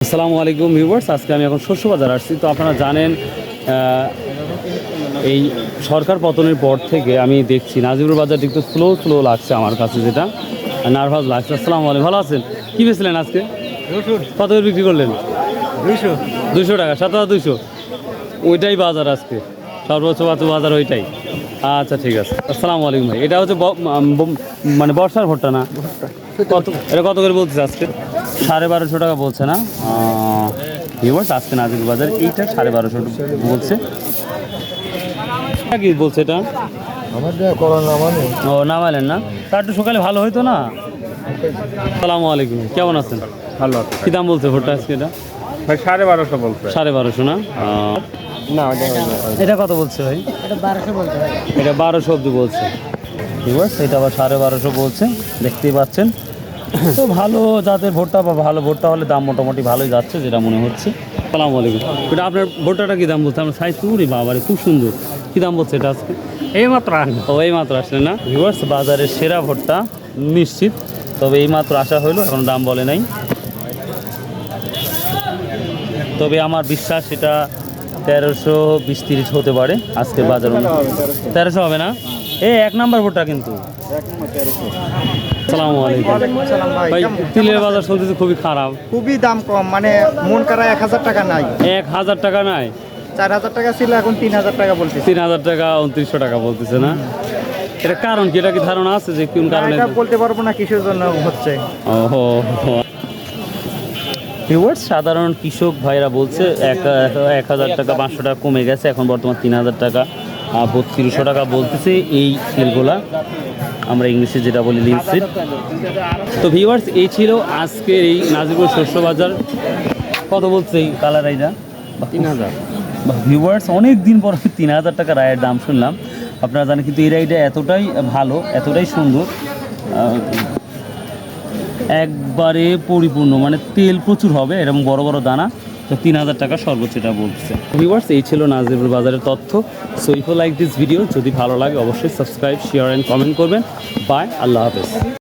আসসালামু আলাইকুম ভিউয়ার্স, আজকে আমি এখন শস্য বাজার আসছি। তো আপনারা জানেন এই সরকার পতনের পর থেকে আমি দেখছি নাজিবুর বাজারটি একটু স্লো লাগছে আমার কাছে, যেটা নার্ভাস লাগছে। আসসালামু আলাইকুম, ভালো আছেন? কী বেচলেন আজকে? কত করে বিক্রি করলেন? 200 টাকা, 7,200। ওইটাই বাজার আজকে, সর্বোচ্চ বাজার ওইটাই। আচ্ছা ঠিক আছে। আসসালামু আলাইকুম ভাই, এটা হচ্ছে মানে বর্ষার ভুট্টা না? কত এটা কত করে বলছে আজকে? 1250 টাকা বলছে না ভিউয়ার্স? আজকে নাজির বাজার এইটা 1250 বলছে। কি বলছে এটা? ও নামালেন না, তার একটু সকালে ভালো হইতো না। আসসালামু আলাইকুম, কেমন আছেন? ভালো। কী দাম বলছে ভুট্টা আজকে? এটা ভাই 1250 বলছে। 1250 না? না এটা কত বলছে ভাই? এটা 1200 বলতে হয়। এটা 1200 অব্দি বলছে ভিউয়ার্স, এটা আবার 1250 বলছে, দেখতেই পাচ্ছেন। তো ভালো জাতের ভুট্টা বা ভালো ভুট্টা হলে দাম মোটামুটি ভালোই যাচ্ছে, যেটা মনে হচ্ছে। আসসালামু আলাইকুম, এটা আপনার ভুট্টাটা কী দাম বলছে? আমার সাইজ পুরি বাবারে, খুব সুন্দর। কী দাম বলছে এটা আজকে? এইমাত্র এইমাত্র আসলে না ভিউয়ার্স? বাজারের সেরা ভুট্টা নিশ্চিত, তবে এইমাত্র আসা হইলো, এখন দাম বলে নাই। তবে আমার বিশ্বাস এটা 1320-30 হতে পারে আজকের বাজার। 1300 হবে না? এক নাম্বার ভুট্টা কিন্তু। আসসালামু আলাইকুম ভাই, তিলের বাজার চলতেছে খুবই খারাপ, খুবই দাম কম, মানে মন করা 1000 টাকা নাই। 1000 টাকা নাই? 4000 টাকা ছিল, এখন 3000 টাকা বলতেছে। 3000 টাকা, 2900 টাকা বলতেছে না? এটা কারণ কি? এটা কি ধারণা আছে যে কোন কারণে? এটা বলতে পারবো না কিসের জন্য হচ্ছে। ওহো, ভিউয়ার্স, সাধারণ কৃষক ভাইরা বলছে 1000 টাকা 500 টাকা কমে গেছে, এখন বর্তমান 3000 টাকা 3200 টাকা বলতেছে এই তেলগুলা, আমরা ইংলিশে যেটা বলি লিনসিড। তো ভিউয়ার্স, এই ছিল আজকের এই নাজিরপুর শস্য বাজার। কত বলছে এই কালার রাইডা? 3000। ভিউয়ার্স, অনেক দিন পর 3000 টাকা রায়ের দাম শুনলাম। আপনারা জানেন কিন্তু এই রাইডা এতটাই ভালো, এতটাই সুন্দর, একবারে পরিপূর্ণ, মানে তেল প্রচুর হবে, এরকম বড় বড় দানা। তো 3000 টাকা সর্বোচ্চ এটা বলছে। ভিউয়ার্স, এই ছিল নাজিরপুর বাজারের তথ্য। So if you like this video, যদি ভালো লাগে অবশ্যই সাবস্ক্রাইব, শেয়ার অ্যান্ড কমেন্ট করবেন। বাই, আল্লাহ হাফেজ।